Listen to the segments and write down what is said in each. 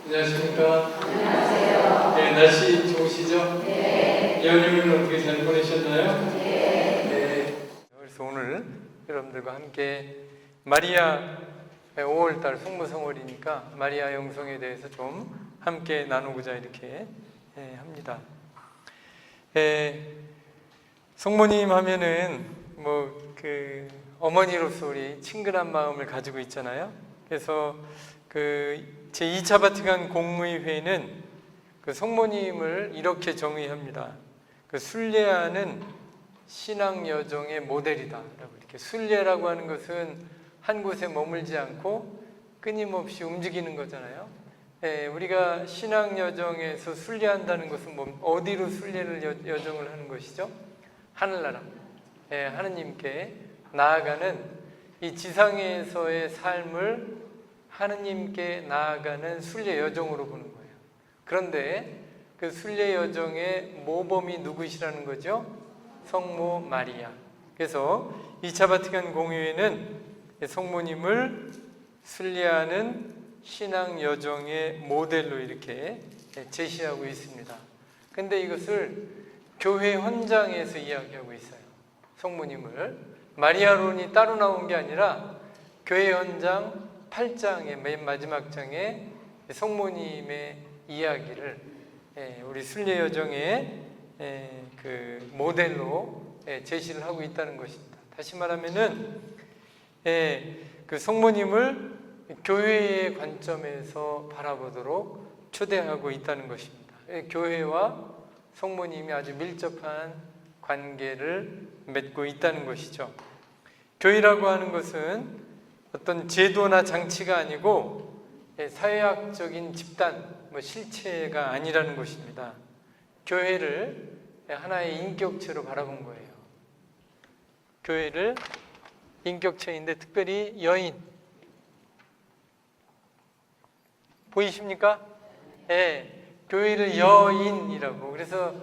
안녕하십니까? 안녕하세요. 네, 날씨 좋으시죠? 네. 연휴는 어떻게 잘 보내셨나요? 네. 네. 그래서 오늘 여러분들과 함께 마리아 5월달 성모성월이니까 마리아 영성에 대해서 좀 함께 나누고자 이렇게 합니다. 성모님 하면은 어머니로서 우리 친근한 마음을 가지고 있잖아요. 그래서 제2차 바티칸 공의회는 성모님을 이렇게 정의합니다. 순례하는 신앙 여정의 모델이다라고. 이렇게 순례라고 하는 것은 한 곳에 머물지 않고 끊임없이 움직이는 거잖아요. 우리가 신앙 여정에서 순례한다는 것은 어디로 순례를 여정을 하는 것이죠? 하늘나라, 하느님께 나아가는 이 지상에서의 삶을 하느님께 나아가는 순례 여정으로 보는 거예요. 그런데 그 순례 여정의 모범이 누구시라는 거죠? 성모 마리아. 그래서 2차 바티칸 공의회는 성모님을 순례하는 신앙 여정의 모델로 이렇게 제시하고 있습니다. 근데 이것을 교회 헌장에서 이야기하고 있어요. 성모님을 마리아론이 따로 나온 게 아니라 교회 헌장 8장의 맨 마지막 장에 성모님의 이야기를 우리 순례 여정의 그 모델로 제시를 하고 있다는 것입니다. 다시 말하면은 그 성모님을 교회의 관점에서 바라보도록 초대하고 있다는 것입니다. 교회와 성모님이 아주 밀접한 관계를 맺고 있다는 것이죠. 교회라고 하는 것은 어떤 제도나 장치가 아니고 사회학적인 집단, 실체가 아니라는 것입니다. 교회를 하나의 인격체로 바라본 거예요. 교회를 인격체인데 특별히 여인 보이십니까? 교회를 여인이라고. 그래서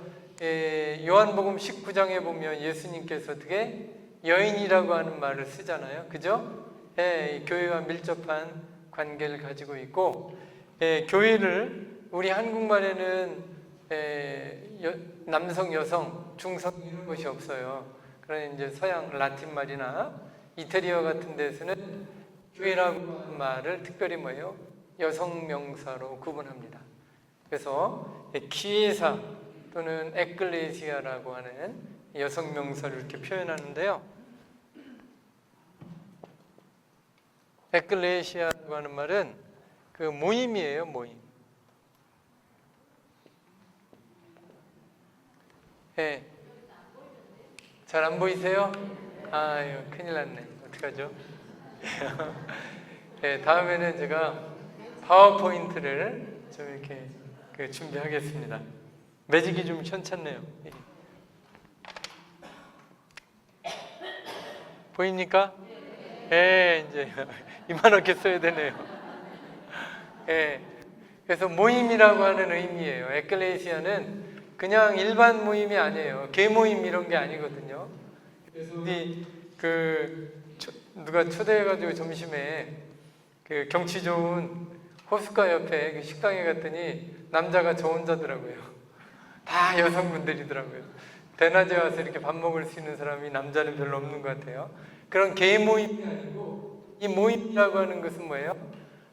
요한복음 19장에 보면 예수님께서 어떻게 여인이라고 하는 말을 쓰잖아요. 그죠? 교회와 밀접한 관계를 가지고 있고, 교회를 우리 한국말에는 남성, 여성, 중성 이런 것이 없어요. 그러나 이제 서양 라틴 말이나 이태리어 같은 데서는 교회라고 하는 말을 특별히 뭐예요? 여성 명사로 구분합니다. 그래서 키에사 또는 에클레시아라고 하는 여성 명사를 이렇게 표현하는데요. 에클레시아라고 하는 말은 그 모임이에요, 모임. 잘 안 보이세요? 아유, 큰일 났네. 어떡하죠? 다음에는 제가 파워포인트를 좀 이렇게 준비하겠습니다. 매직이 좀 현찮네요. 보입니까? 이제 이만하게 써야 되네요. 그래서 모임이라고 하는 의미예요. 에클레시아는 그냥 일반 모임이 아니에요. 개모임 이런 게 아니거든요. 그래서 우리 누가 초대해가지고 점심에 경치 좋은 호숫가 옆에 식당에 갔더니 남자가 저 혼자더라고요. 다 여성분들이더라고요. 대낮에 와서 이렇게 밥 먹을 수 있는 사람이 남자는 별로 없는 것 같아요. 그런 개 모임이 아니고 이 모임이라고 하는 것은 뭐예요?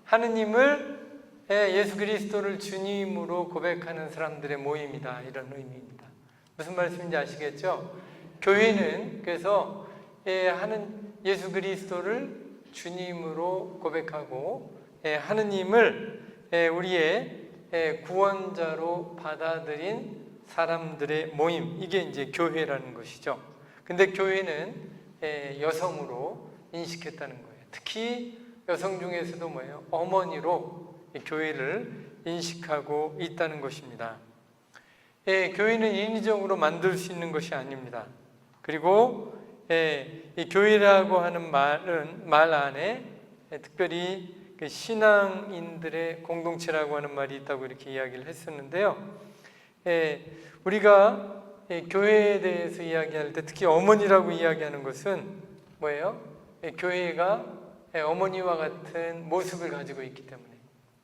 하느님을 예수 그리스도를 주님으로 고백하는 사람들의 모임이다, 이런 의미입니다. 무슨 말씀인지 아시겠죠? 교회는 그래서 예수 그리스도를 주님으로 고백하고 하느님을 우리의 구원자로 받아들인 사람들의 모임, 이게 이제 교회라는 것이죠. 근데 교회는 여성으로 인식했다는 거예요. 특히 여성 중에서도 뭐예요? 어머니로 교회를 인식하고 있다는 것입니다. 교회는 인위적으로 만들 수 있는 것이 아닙니다. 그리고 이 교회라고 하는 말 안에 특별히 신앙인들의 공동체라고 하는 말이 있다고 이렇게 이야기를 했었는데요. 우리가 교회에 대해서 이야기할 때 특히 어머니라고 이야기하는 것은 뭐예요? 교회가 어머니와 같은 모습을 가지고 있기 때문에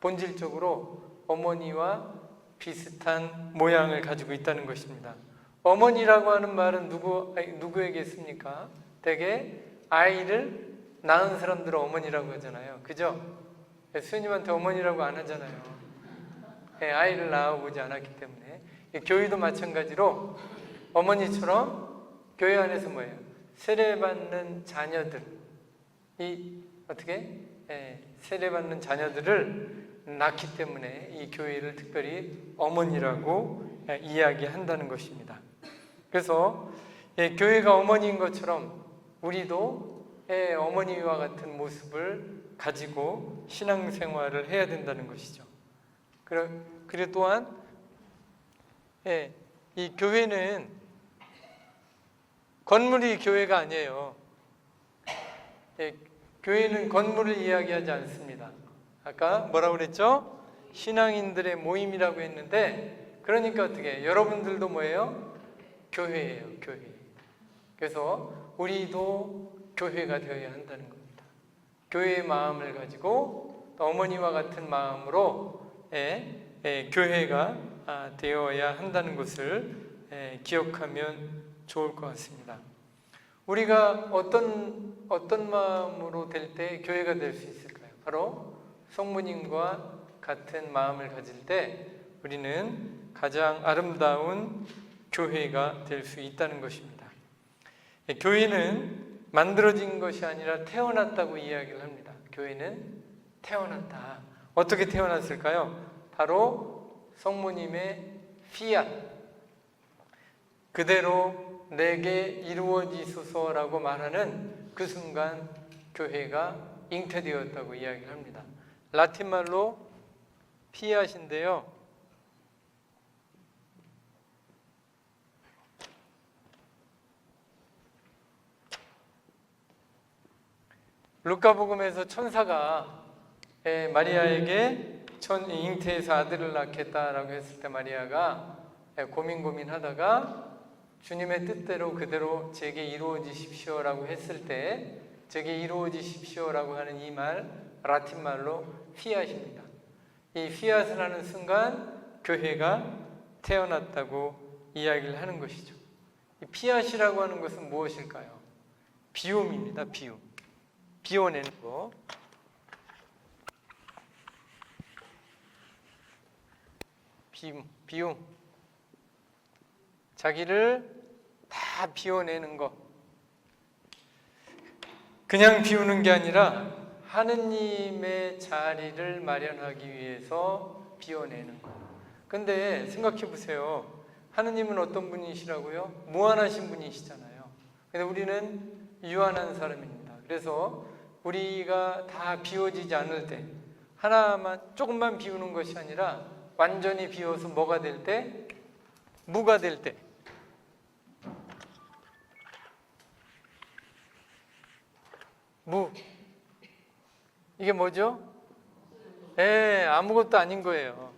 본질적으로 어머니와 비슷한 모양을 가지고 있다는 것입니다. 어머니라고 하는 말은 누구에게 씁니까? 대개 아이를 낳은 사람들은 어머니라고 하잖아요. 그죠? 수녀님한테 어머니라고 안 하잖아요. 아이를 낳아보지 않았기 때문에. 교회도 마찬가지로 어머니처럼 교회 안에서 뭐예요? 세례받는 자녀들, 세례받는 자녀들을 낳기 때문에 이 교회를 특별히 어머니라고 이야기한다는 것입니다. 그래서 교회가 어머니인 것처럼 우리도 어머니와 같은 모습을 가지고 신앙생활을 해야 된다는 것이죠. 그리고 또한 이 교회는 건물이 교회가 아니에요. 교회는 건물을 이야기하지 않습니다. 아까 뭐라고 그랬죠? 신앙인들의 모임이라고 했는데, 그러니까 어떻게 여러분들도 뭐예요? 교회예요. 교회. 그래서 우리도 교회가 되어야 한다는 겁니다. 교회의 마음을 가지고 또 어머니와 같은 마음으로 교회가 되어야 한다는 것을 기억하면 좋을 것 같습니다. 우리가 어떤 마음으로 될 때 교회가 될 수 있을까요? 바로 성모님과 같은 마음을 가질 때 우리는 가장 아름다운 교회가 될 수 있다는 것입니다. 교회는 만들어진 것이 아니라 태어났다고 이야기를 합니다. 교회는 태어났다. 어떻게 태어났을까요? 바로 성모님의 피앗, 그대로 내게 이루어지소서라고 말하는 그 순간 교회가 잉태되었다고 이야기를 합니다. 라틴 말로 피앗인데요, 루카복음에서 천사가 마리아에게 잉태해서 아들을 낳겠다라고 했을 때 마리아가 고민하다가 주님의 뜻대로 그대로 제게 이루어지십시오라고 했을 때, 제게 이루어지십시오라고 하는 이 말, 라틴 말로 피앗입니다. 이 피앗을 하는 순간 교회가 태어났다고 이야기를 하는 것이죠. 이 피앗이라고 하는 것은 무엇일까요? 비움입니다. 비움. 비워내는 거. 비움. 자기를 다 비워내는 것. 그냥 비우는 게 아니라 하느님의 자리를 마련하기 위해서 비워내는 것. 근데 생각해 보세요. 하느님은 어떤 분이시라고요? 무한하신 분이시잖아요. 근데 우리는 유한한 사람입니다. 그래서 우리가 다 비워지지 않을 때, 하나만 조금만 비우는 것이 아니라 완전히 비워서 뭐가 될 때? 무가 될 때. 무. 이게 뭐죠? 아무것도 아닌 거예요.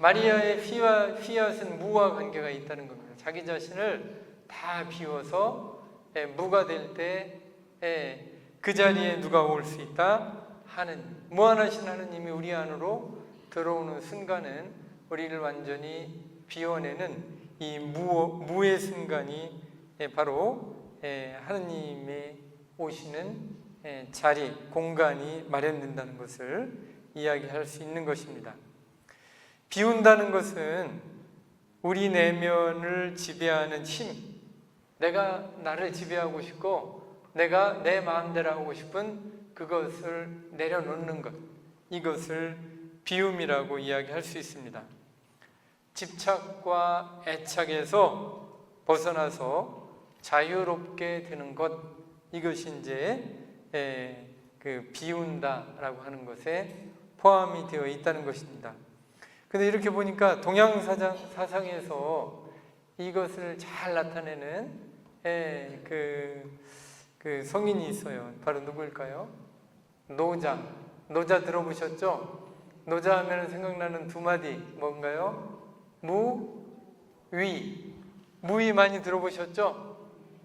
마리아의 피앗은 무와 관계가 있다는 겁니다. 자기 자신을 다 비워서 무가 될 때 그 자리에 누가 올 수 있다? 하느님. 무한하신 하느님이 우리 안으로 들어오는 순간은 우리를 완전히 비워내는 이 무의 순간이 바로 하느님의 오시는 자리, 공간이 마련된다는 것을 이야기할 수 있는 것입니다. 비운다는 것은 우리 내면을 지배하는 힘, 내가 나를 지배하고 싶고 내가 내 마음대로 하고 싶은 그것을 내려놓는 것, 이것을 비움이라고 이야기할 수 있습니다. 집착과 애착에서 벗어나서 자유롭게 되는 것, 이것이 이제 그 비운다라고 하는 것에 포함이 되어 있다는 것입니다. 근데 이렇게 보니까 동양 사상에서 이것을 잘 나타내는 그 성인이 있어요. 바로 누구일까요? 노자 들어보셨죠? 노자 하면 생각나는 두 마디 뭔가요? 무위. 무위 많이 들어보셨죠?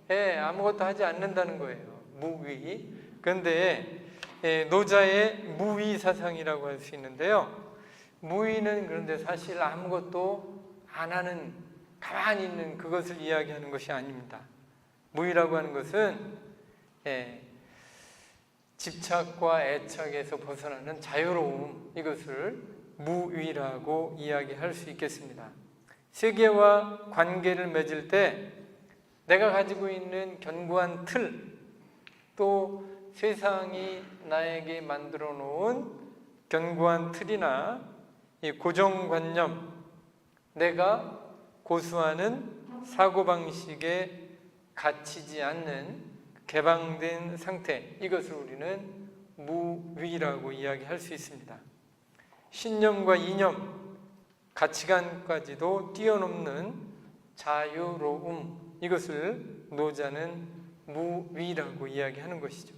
아무것도 하지 않는다는 거예요. 무위. 그런데 노자의 무위 사상이라고 할 수 있는데요. 무위는 그런데 사실 아무것도 안 하는, 가만히 있는 그것을 이야기하는 것이 아닙니다. 무위라고 하는 것은 집착과 애착에서 벗어나는 자유로움, 이것을 무위라고 이야기할 수 있겠습니다. 세계와 관계를 맺을 때 내가 가지고 있는 견고한 틀, 또 세상이 나에게 만들어 놓은 견고한 틀이나 이 고정관념, 내가 고수하는 사고방식에 갇히지 않는 개방된 상태, 이것을 우리는 무위라고 이야기할 수 있습니다. 신념과 이념, 가치관까지도 뛰어넘는 자유로움, 이것을 노자는 무위라고 이야기하는 것이죠.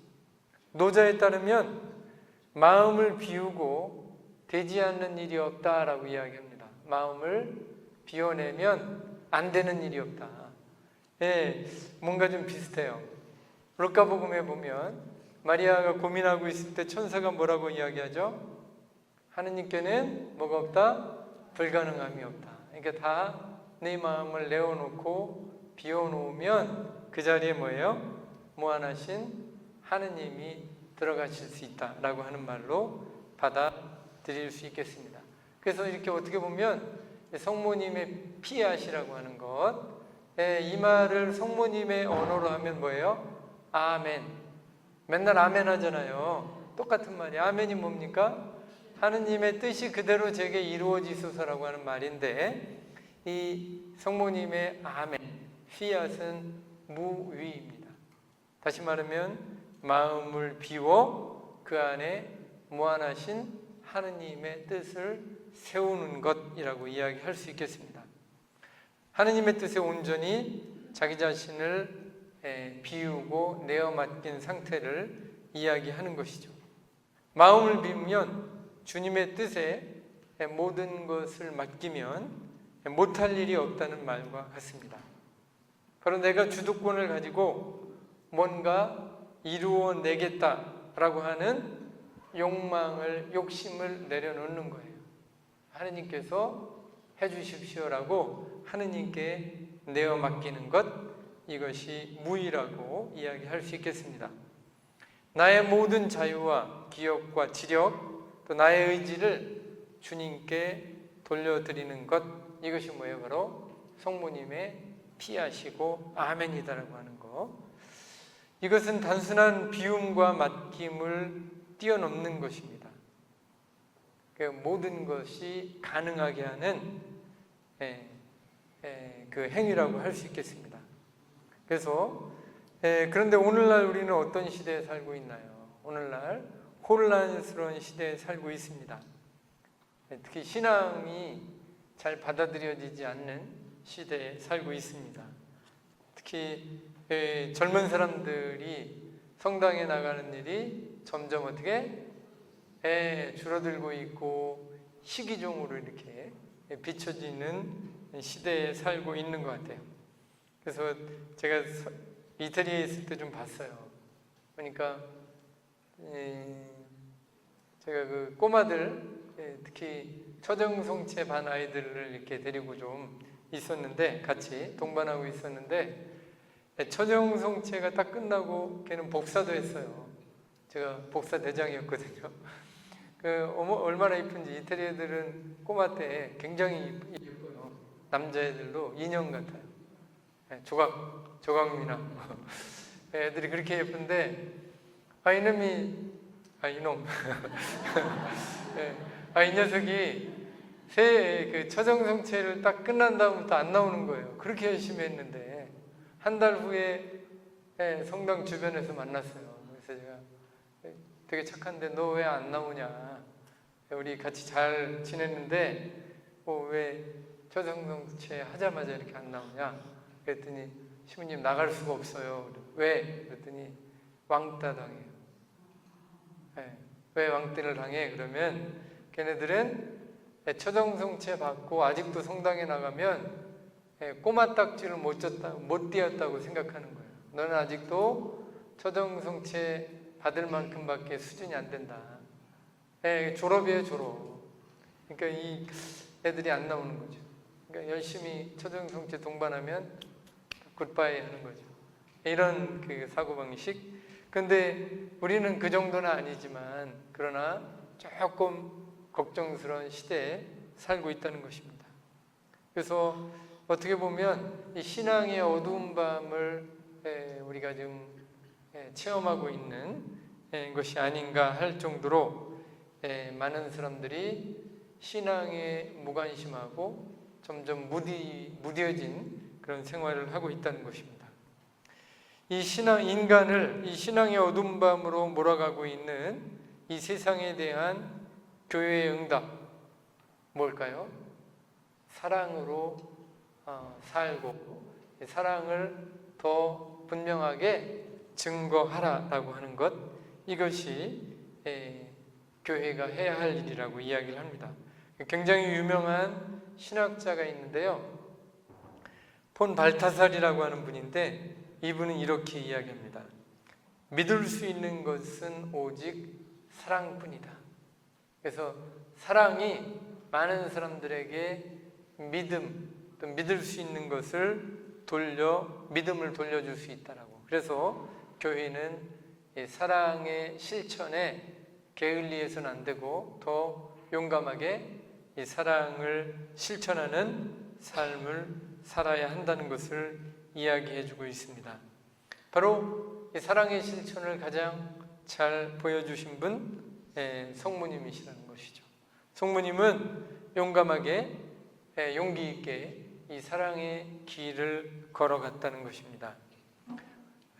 노자에 따르면 마음을 비우고 되지 않는 일이 없다라고 이야기합니다. 마음을 비워내면 안 되는 일이 없다. 뭔가 좀 비슷해요. 루카복음에 보면 마리아가 고민하고 있을 때 천사가 뭐라고 이야기하죠? 하느님께는 뭐가 없다? 불가능함이 없다. 그러니까 다 내 마음을 내어놓고 비워놓으면 그 자리에 뭐예요? 무한하신 하느님이 들어가실 수 있다라고 하는 말로 받아들일 수 있겠습니다. 그래서 이렇게 어떻게 보면 성모님의 피아시라고 하는 것, 이 말을 성모님의 언어로 하면 뭐예요? 아멘. 맨날 아멘 하잖아요. 똑같은 말이. 아멘이 뭡니까? 하느님의 뜻이 그대로 제게 이루어지소서라고 하는 말인데, 이 성모님의 아멘, 피앗은 무위입니다. 다시 말하면 마음을 비워 그 안에 무한하신 하느님의 뜻을 세우는 것이라고 이야기할 수 있겠습니다. 하느님의 뜻에 온전히 자기 자신을 비우고 내어 맡긴 상태를 이야기하는 것이죠. 마음을 비우면 주님의 뜻에 모든 것을 맡기면 못할 일이 없다는 말과 같습니다. 바로 내가 주도권을 가지고 뭔가 이루어내겠다라고 하는 욕망을, 욕심을 내려놓는 거예요. 하느님께서 해주십시오라고 하느님께 내어 맡기는 것, 이것이 무위라고 이야기할 수 있겠습니다. 나의 모든 자유와 기억과 지력, 또 나의 의지를 주님께 돌려드리는 것, 이것이 뭐예요? 바로 성모님의 피아시고 아멘이다라고 하는 거. 이것은 단순한 비움과 맡김을 뛰어넘는 것입니다. 그 모든 것이 가능하게 하는 그 행위라고 할 수 있겠습니다. 그래서 그런데 오늘날 우리는 어떤 시대에 살고 있나요? 오늘날 혼란스러운 시대에 살고 있습니다. 특히 신앙이 잘 받아들여지지 않는 시대에 살고 있습니다. 특히 젊은 사람들이 성당에 나가는 일이 점점 어떻게 줄어들고 있고 희귀종으로 이렇게 비춰지는 시대에 살고 있는 것 같아요. 그래서 제가 이태리에 있을 때 좀 봤어요. 그러니까 제가 그 꼬마들, 특히 초정성체 반 아이들을 이렇게 데리고 좀 있었는데, 같이 동반하고 있었는데, 초정성체가 딱 끝나고 걔는 복사도 했어요. 제가 복사 대장이었거든요. 얼마나 이쁜지. 이태리 애들은 꼬마 때 굉장히 예뻐요. 남자애들도 인형 같아요. 조각미나 애들이 그렇게 예쁜데, 이놈 이 녀석이 그 초정성체를 딱 끝난 다음부터 안 나오는 거예요. 그렇게 열심히 했는데 한 달 후에 성당 주변에서 만났어요. 그래서 제가 되게 착한데 너 왜 안 나오냐? 우리 같이 잘 지냈는데 왜 초정성체 하자마자 이렇게 안 나오냐? 그랬더니 시부님 나갈 수가 없어요. 왜? 그랬더니 왕따 당해요. 왜 왕따를 당해? 그러면 걔네들은 초정성체 받고 아직도 성당에 나가면 꼬마 딱지를 못 띄었다고 생각하는 거예요. 너는 아직도 초정성체 받을 만큼밖에 수준이 안 된다. 졸업이에요, 졸업. 그러니까 이 애들이 안 나오는 거죠. 그러니까 열심히 초등성체 동반하면 굿바이 하는 거죠. 이런 그 사고방식. 근데 우리는 그 정도는 아니지만 그러나 조금 걱정스러운 시대에 살고 있다는 것입니다. 그래서 어떻게 보면 이 신앙의 어두운 밤을 우리가 지금 체험하고 있는 것이 아닌가 할 정도로 많은 사람들이 신앙에 무관심하고 점점 무뎌진 그런 생활을 하고 있다는 것입니다. 이 인간을 이 신앙의 어두운 밤으로 몰아가고 있는 이 세상에 대한 교회의 응답 뭘까요? 사랑으로 살고 사랑을 더 분명하게 증거하라라고 하는 것, 이것이 교회가 해야 할 일이라고 이야기를 합니다. 굉장히 유명한 신학자가 있는데요, 폰 발타살이라고 하는 분인데 이분은 이렇게 이야기합니다. 믿을 수 있는 것은 오직 사랑뿐이다. 그래서 사랑이 많은 사람들에게 또 믿을 수 있는 것을 믿음을 돌려줄 수 있다라고. 그래서 교회는 사랑의 실천에 게을리해서는 안 되고 더 용감하게 이 사랑을 실천하는 삶을 살아야 한다는 것을 이야기해주고 있습니다. 바로 이 사랑의 실천을 가장 잘 보여주신 분, 성모님이시라는 것이죠. 성모님은 용감하게 용기 있게 이 사랑의 길을 걸어갔다는 것입니다.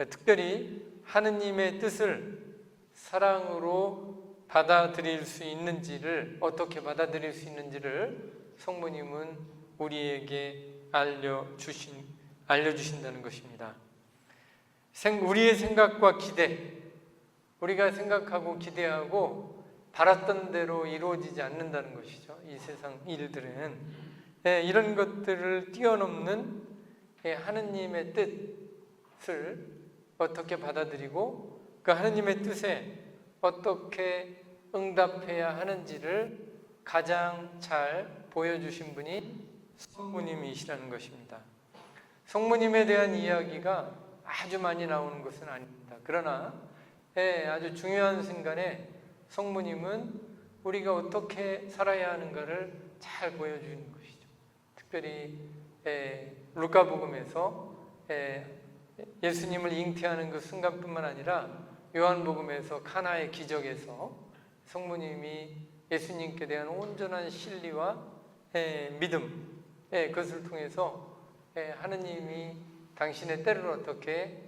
특별히 하느님의 뜻을 사랑으로 받아들일 수 있는지를, 어떻게 받아들일 수 있는지를 성모님은 우리에게 알려주신다는 것입니다. 우리의 생각과 기대, 우리가 생각하고 기대하고 바랐던 대로 이루어지지 않는다는 것이죠. 이 세상 일들은 이런 것들을 뛰어넘는 하느님의 뜻을 어떻게 받아들이고 그 하느님의 뜻에 어떻게 응답해야 하는지를 가장 잘 보여주신 분이 성모님이시라는 것입니다. 성모님에 대한 이야기가 아주 많이 나오는 것은 아닙니다. 그러나 아주 중요한 순간에 성모님은 우리가 어떻게 살아야 하는가를 잘 보여주는 것이죠. 특별히 루카복음에서 예수님을 잉태하는 그 순간뿐만 아니라 요한복음에서 카나의 기적에서 성모님이 예수님께 대한 온전한 신리와 믿음, 그것을 통해서 하느님이 당신의 때를 어떻게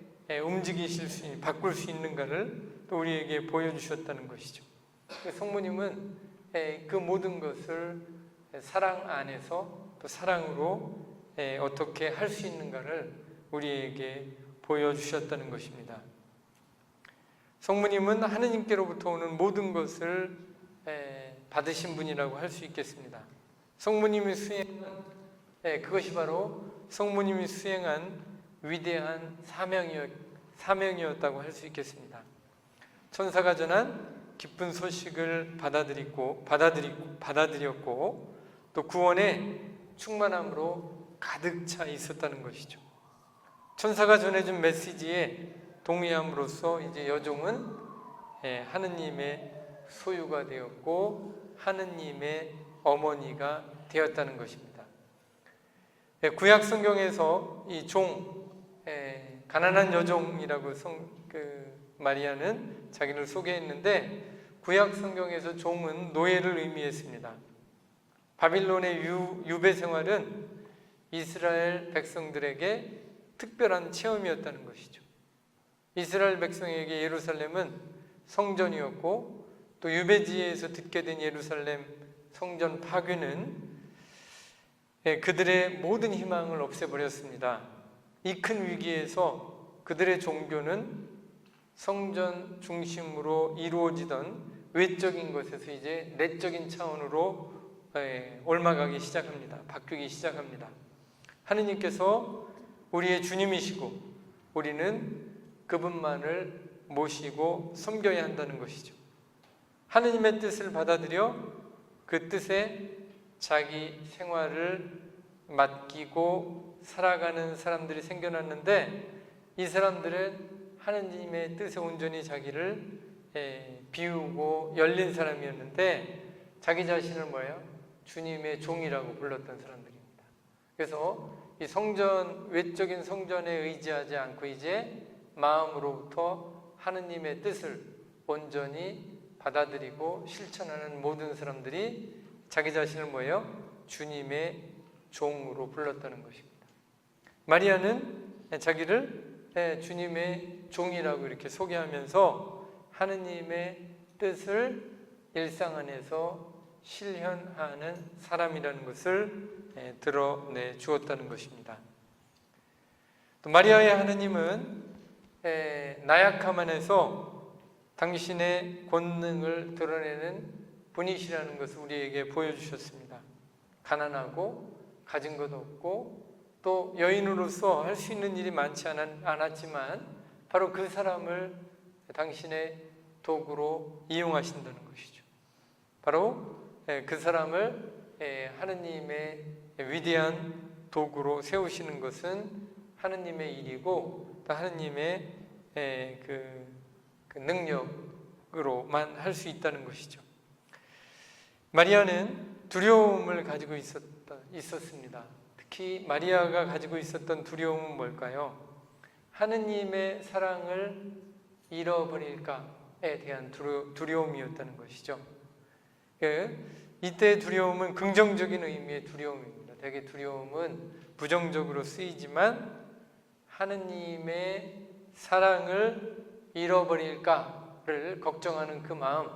바꿀 수 있는가를 또 우리에게 보여주셨다는 것이죠. 성모님은 그 모든 것을 사랑 안에서 또 사랑으로 어떻게 할 수 있는가를 우리에게 보여주셨다는 것입니다. 성모님은 하느님께로부터 오는 모든 것을 받으신 분이라고 할 수 있겠습니다. 성모님이 수행한 그것이 바로 성모님이 수행한 위대한 사명이었다고 할 수 있겠습니다. 천사가 전한 기쁜 소식을 받아들였고 또 구원의 충만함으로 가득 차 있었다는 것이죠. 천사가 전해준 메시지에 동의함으로써 이제 여종은 하느님의 소유가 되었고 하느님의 어머니가 되었다는 것입니다. 구약 성경에서 이 가난한 여종이라고 마리아는 자기를 소개했는데 구약 성경에서 종은 노예를 의미했습니다. 바빌론의 유배 생활은 이스라엘 백성들에게 특별한 체험이었다는 것이죠. 이스라엘 백성에게 예루살렘은 성전이었고 또 유배지에서 듣게 된 예루살렘 성전 파괴는 그들의 모든 희망을 없애버렸습니다. 이 큰 위기에서 그들의 종교는 성전 중심으로 이루어지던 외적인 것에서 이제 내적인 차원으로 옮아가기 시작합니다. 바뀌기 시작합니다. 하느님께서 우리의 주님이시고 우리는 그분만을 모시고 섬겨야 한다는 것이죠. 하느님의 뜻을 받아들여 그 뜻에 자기 생활을 맡기고 살아가는 사람들이 생겨났는데, 이 사람들은 하느님의 뜻에 온전히 자기를 비우고 열린 사람이었는데, 자기 자신을 뭐예요? 주님의 종이라고 불렀던 사람들입니다. 그래서 이 성전, 외적인 성전에 의지하지 않고 이제 마음으로부터 하느님의 뜻을 온전히 받아들이고 실천하는 모든 사람들이 자기 자신을 뭐예요? 주님의 종으로 불렀다는 것입니다. 마리아는 자기를 주님의 종이라고 이렇게 소개하면서 하느님의 뜻을 일상 안에서 실현하는 사람이라는 것을 드러내 주었다는 것입니다. 또 마리아의 하느님은 나약함 안에서 당신의 권능을 드러내는 분이시라는 것을 우리에게 보여주셨습니다. 가난하고 가진 것 없고 또 여인으로서 할 수 있는 일이 많지 않았지만 바로 그 사람을 당신의 도구로 이용하신다는 것이죠. 바로 그 사람을 하느님의 위대한 도구로 세우시는 것은 하느님의 일이고 또 하느님의 그 능력으로만 할 수 있다는 것이죠. 마리아는 두려움을 가지고 있었습니다. 특히 마리아가 가지고 있었던 두려움은 뭘까요? 하느님의 사랑을 잃어버릴까에 대한 두려움이었다는 것이죠. 이때 두려움은 긍정적인 의미의 두려움입니다. 대개 두려움은 부정적으로 쓰이지만 하느님의 사랑을 잃어버릴까를 걱정하는 그 마음,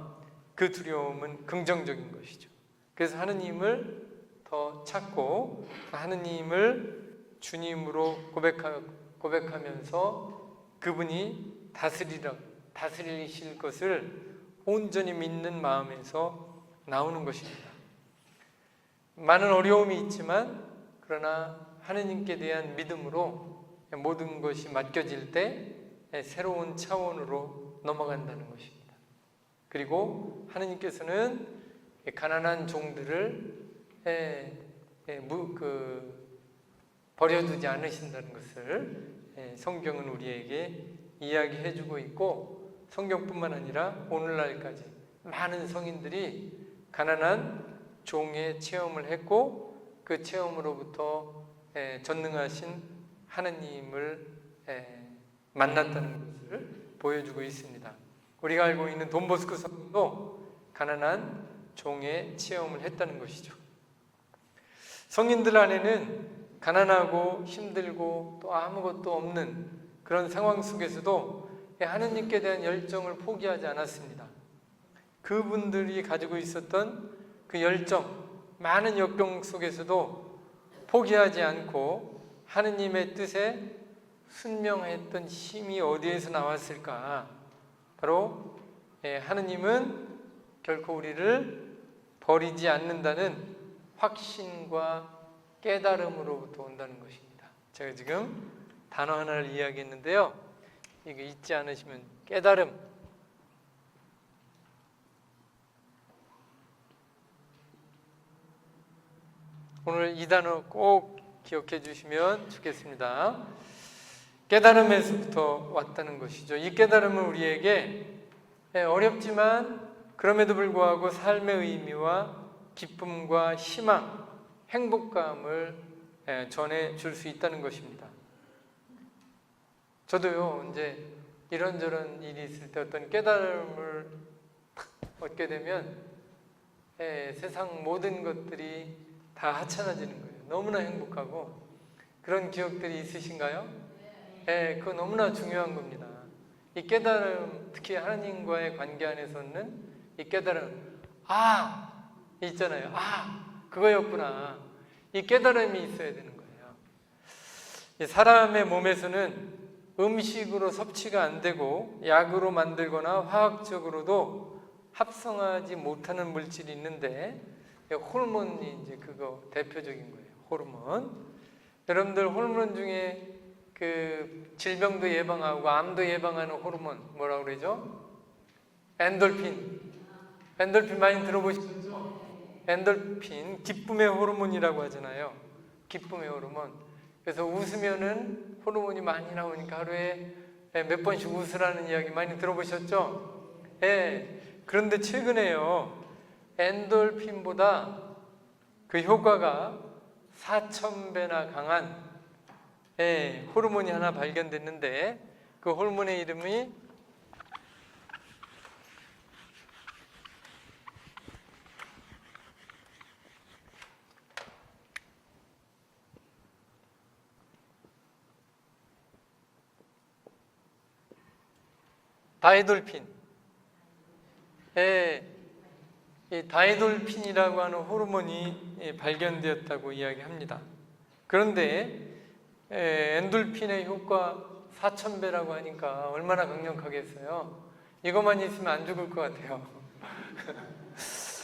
그 두려움은 긍정적인 것이죠. 그래서 하느님을 더 찾고 하느님을 주님으로 고백하면서 그분이 다스리실 것을 온전히 믿는 마음에서 나오는 것입니다. 많은 어려움이 있지만 그러나 하느님께 대한 믿음으로 모든 것이 맡겨질 때 새로운 차원으로 넘어간다는 것입니다. 그리고 하느님께서는 가난한 종들을 버려두지 않으신다는 것을 성경은 우리에게 이야기해 주고 있고, 성경뿐만 아니라 오늘날까지 많은 성인들이 가난한 종의 체험을 했고 그 체험으로부터 전능하신 하느님을 만났다는 것을 보여주고 있습니다. 우리가 알고 있는 돈보스코 성도 가난한 종의 체험을 했다는 것이죠. 성인들 안에는 가난하고 힘들고 또 아무것도 없는 그런 상황 속에서도 하느님께 대한 열정을 포기하지 않았습니다. 그분들이 가지고 있었던 그 열정, 많은 역경 속에서도 포기하지 않고 하느님의 뜻에 순명했던 힘이 어디에서 나왔을까? 바로 하느님은 결코 우리를 버리지 않는다는 확신과 깨달음으로부터 온다는 것입니다. 제가 지금 단어 하나를 이야기했는데요. 이거 잊지 않으시면 깨달음. 오늘 이 단어 꼭 기억해 주시면 좋겠습니다. 깨달음에서부터 왔다는 것이죠. 이 깨달음은 우리에게 어렵지만 그럼에도 불구하고 삶의 의미와 기쁨과 희망, 행복감을 전해줄 수 있다는 것입니다. 저도요, 이제 이런저런 일이 있을 때 어떤 깨달음을 얻게 되면 세상 모든 것들이 다 하찮아지는 거예요. 너무나 행복하고. 그런 기억들이 있으신가요? 그거 너무나 중요한 겁니다. 이 깨달음, 특히 하나님과의 관계 안에서는 이 깨달음, 있잖아요. 그거였구나. 이 깨달음이 있어야 되는 거예요. 이 사람의 몸에서는 음식으로 섭취가 안 되고 약으로 만들거나 화학적으로도 합성하지 못하는 물질이 있는데 호르몬이 이제 그거 대표적인 거예요. 호르몬. 여러분들 호르몬 중에 그 질병도 예방하고 암도 예방하는 호르몬 뭐라고 그러죠? 엔돌핀. 엔돌핀 많이 들어보셨죠? 엔돌핀 기쁨의 호르몬이라고 하잖아요. 기쁨의 호르몬. 그래서 웃으면은 호르몬이 많이 나오니까 하루에 몇 번씩 웃으라는 이야기 많이 들어보셨죠? 예. 그런데 최근에요, 엔돌핀보다 그 효과가 4,000배나 강한 호르몬이 하나 발견됐는데, 그 호르몬의 이름이 다이돌핀. 이 다이돌핀이라고 하는 호르몬이 발견되었다고 이야기합니다. 그런데 엔돌핀의 효과 4,000배라고 하니까 얼마나 강력하겠어요? 이것만 있으면 안 죽을 것 같아요.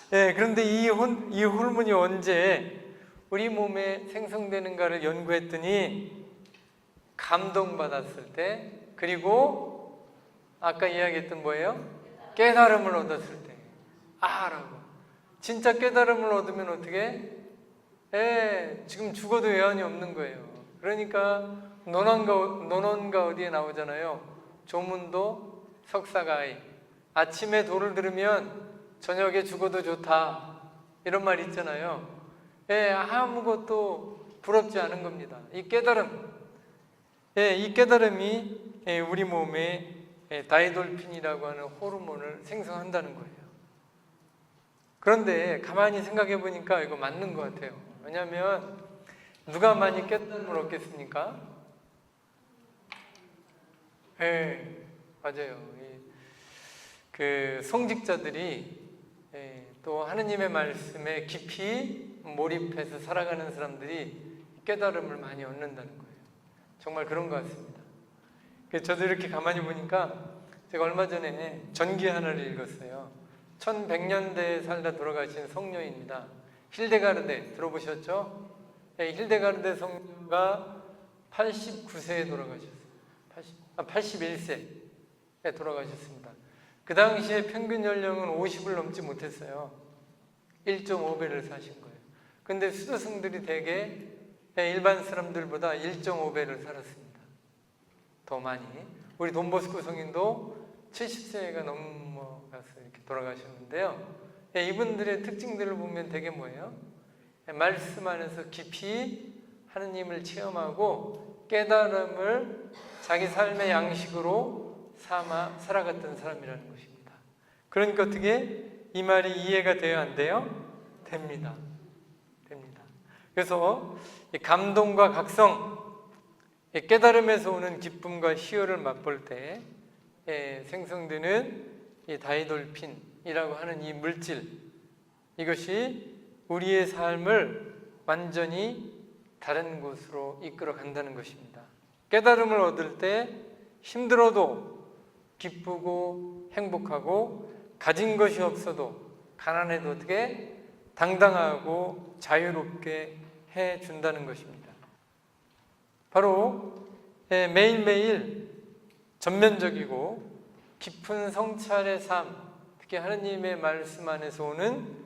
그런데 이 호르몬이 언제 우리 몸에 생성되는가를 연구했더니, 감동받았을 때, 그리고 아까 이야기했던 뭐예요? 깨달음을 얻었을 때. 라고. 진짜 깨달음을 얻으면 어떻게? 지금 죽어도 여한이 없는 거예요. 그러니까 논언가 어디에 나오잖아요. 조문도 석사가이. 아침에 도를 들으면 저녁에 죽어도 좋다. 이런 말 있잖아요. 아무것도 부럽지 않은 겁니다. 이 깨달음. 이 깨달음이 우리 몸에 다이돌핀이라고 하는 호르몬을 생성한다는 거예요. 그런데 가만히 생각해 보니까 이거 맞는 것 같아요. 왜냐하면 누가 많이 깨달음을 얻겠습니까? 맞아요. 그 성직자들이 또 하느님의 말씀에 깊이 몰입해서 살아가는 사람들이 깨달음을 많이 얻는다는 거예요. 정말 그런 것 같습니다. 저도 이렇게 가만히 보니까, 제가 얼마 전에 전기 하나를 읽었어요. 1100년대에 살다 돌아가신 성녀입니다. 힐데가르데 들어보셨죠? 힐데가르데 성녀가 89세에 돌아가셨어요. 81세에 돌아가셨습니다. 그 당시에 평균 연령은 50을 넘지 못했어요. 1.5배를 사신 거예요. 근데 수도승들이 대개 일반 사람들보다 1.5배를 살았습니다. 더 많이. 우리 돈보스코 성인도 70세가 넘어가서 이렇게 돌아가셨는데요. 이분들의 특징들을 보면 되게 뭐예요? 말씀 안에서 깊이 하느님을 체험하고 깨달음을 자기 삶의 양식으로 삼아 살아갔던 사람이라는 것입니다. 그러니까 어떻게 이 말이 이해가 돼요? 안 돼요? 됩니다. 됩니다. 그래서 이 감동과 각성, 깨달음에서 오는 기쁨과 희열을 맛볼 때 생성되는 이 다이돌핀이라고 하는 이 물질, 이것이 우리의 삶을 완전히 다른 곳으로 이끌어 간다는 것입니다. 깨달음을 얻을 때 힘들어도 기쁘고 행복하고, 가진 것이 없어도 가난해도 어떻게 당당하고 자유롭게 해준다는 것입니다. 바로 매일매일 전면적이고 깊은 성찰의 삶, 특히 하느님의 말씀 안에서 오는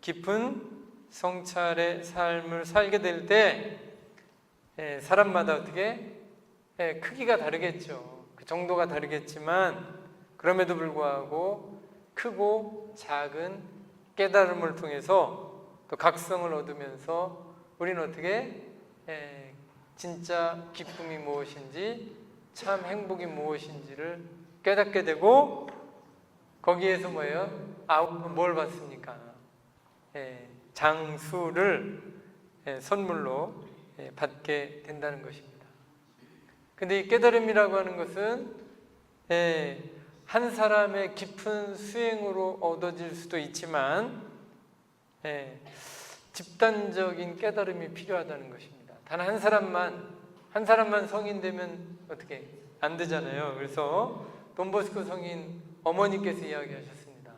깊은 성찰의 삶을 살게 될 때 사람마다 어떻게 크기가 다르겠죠. 그 정도가 다르겠지만, 그럼에도 불구하고 크고 작은 깨달음을 통해서 또 각성을 얻으면서 우리는 어떻게 진짜 기쁨이 무엇인지, 참 행복이 무엇인지를 깨닫게 되고, 거기에서 뭐예요? 뭘 받습니까? 장수를 선물로 받게 된다는 것입니다. 근데 이 깨달음이라고 하는 것은 한 사람의 깊은 수행으로 얻어질 수도 있지만 집단적인 깨달음이 필요하다는 것입니다. 단 한 사람만 성인 되면 어떻게 안 되잖아요. 그래서 돈보스코 성인 어머니께서 이야기하셨습니다.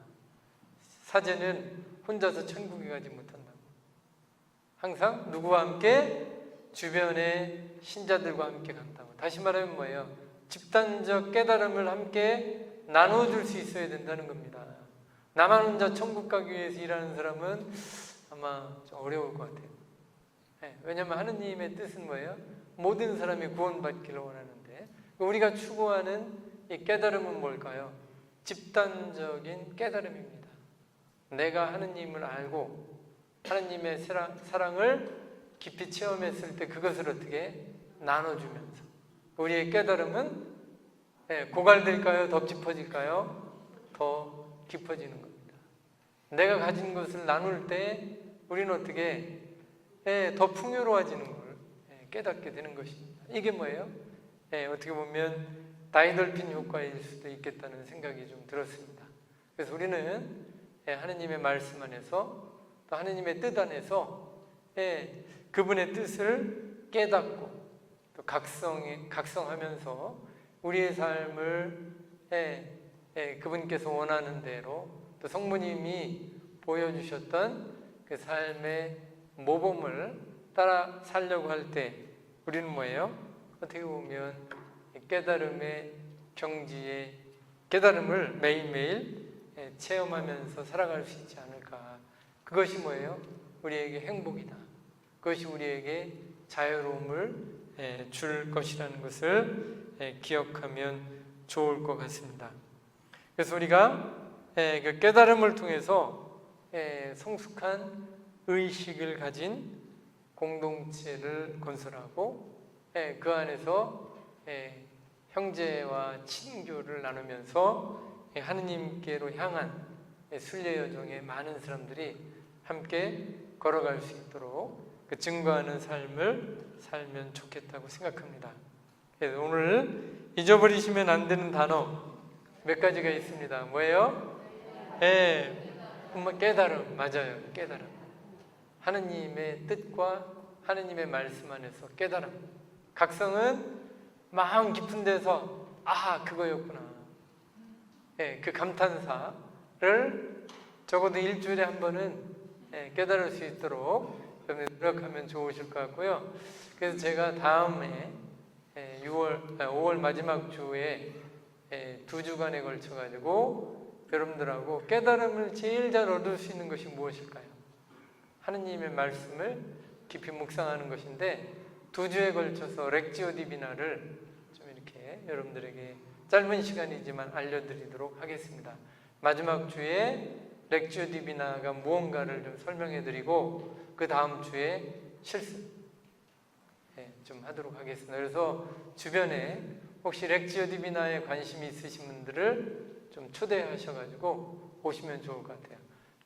사제는 혼자서 천국에 가지 못한다고. 항상 누구와 함께? 주변의 신자들과 함께 간다고. 다시 말하면 뭐예요? 집단적 깨달음을 함께 나눠줄 수 있어야 된다는 겁니다. 나만 혼자 천국 가기 위해서 일하는 사람은 아마 좀 어려울 것 같아요. 왜냐하면 하느님의 뜻은 뭐예요? 모든 사람이 구원받기를 원하는데 우리가 추구하는 이 깨달음은 뭘까요? 집단적인 깨달음입니다. 내가 하느님을 알고 하느님의 사랑을 깊이 체험했을 때 그것을 어떻게 나눠주면서 우리의 깨달음은 고갈될까요? 더 깊어질까요? 더 깊어지는 겁니다. 내가 가진 것을 나눌 때 우리는 어떻게 더 풍요로워지는 걸 깨닫게 되는 것입니다. 이게 뭐예요? 어떻게 보면 다이돌핀 효과일 수도 있겠다는 생각이 좀 들었습니다. 그래서 우리는 하느님의 말씀 안에서 또 하느님의 뜻 안에서 그분의 뜻을 깨닫고 또 각성하면서 우리의 삶을 그분께서 원하는 대로 또 성부님이 보여주셨던 그 삶의 모범을 따라 살려고 할 때 우리는 뭐예요? 어떻게 보면 깨달음의 경지에 깨달음을 매일매일 체험하면서 살아갈 수 있지 않을까. 그것이 뭐예요? 우리에게 행복이다. 그것이 우리에게 자유로움을 줄 것이라는 것을 기억하면 좋을 것 같습니다. 그래서 우리가 그 깨달음을 통해서 성숙한 의식을 가진 공동체를 건설하고 그 안에서 형제와 친교를 나누면서 하느님께로 향한 순례 여정에 많은 사람들이 함께 걸어갈 수 있도록 그 증거하는 삶을 살면 좋겠다고 생각합니다. 그래서 오늘 잊어버리시면 안 되는 단어 몇 가지가 있습니다. 뭐예요? 깨달음. 맞아요. 깨달음. 하느님의 뜻과 하느님의 말씀 안에서 깨달음. 각성은 마음 깊은 데서 그거였구나. 그 감탄사를 적어도 일주일에 한 번은 깨달을 수 있도록 노력하면 좋으실 것 같고요. 그래서 제가 다음에 5월 마지막 주에 2주간에 걸쳐가지고 여러분들하고 깨달음을 제일 잘 얻을 수 있는 것이 무엇일까요? 하느님의 말씀을 깊이 묵상하는 것인데 2주에 걸쳐서 렉지오 디비나를 좀 이렇게 여러분들에게 짧은 시간이지만 알려드리도록 하겠습니다. 마지막 주에 렉지오 디비나가 무언가를 좀 설명해드리고 그 다음 주에 실습 좀 하도록 하겠습니다. 그래서 주변에 혹시 렉지오 디비나에 관심이 있으신 분들을 좀 초대하셔가지고 오시면 좋을 것 같아요.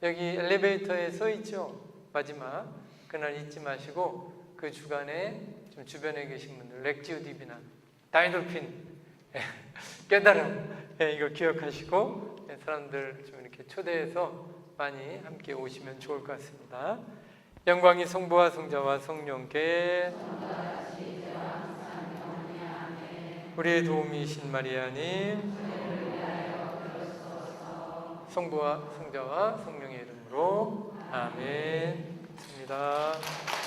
여기 엘리베이터에 써 있죠? 마지막 그날 잊지 마시고 그 주간에 좀 주변에 계신 분들 렉지오 디비나, 다이돌핀 깨달음 이거 기억하시고 사람들 좀 이렇게 초대해서 많이 함께 오시면 좋을 것 같습니다. 영광이 성부와 성자와 성령께 우리의 도움이신 마리아님 성부와 성자와 성령의 이름으로 아멘. 감사합니다.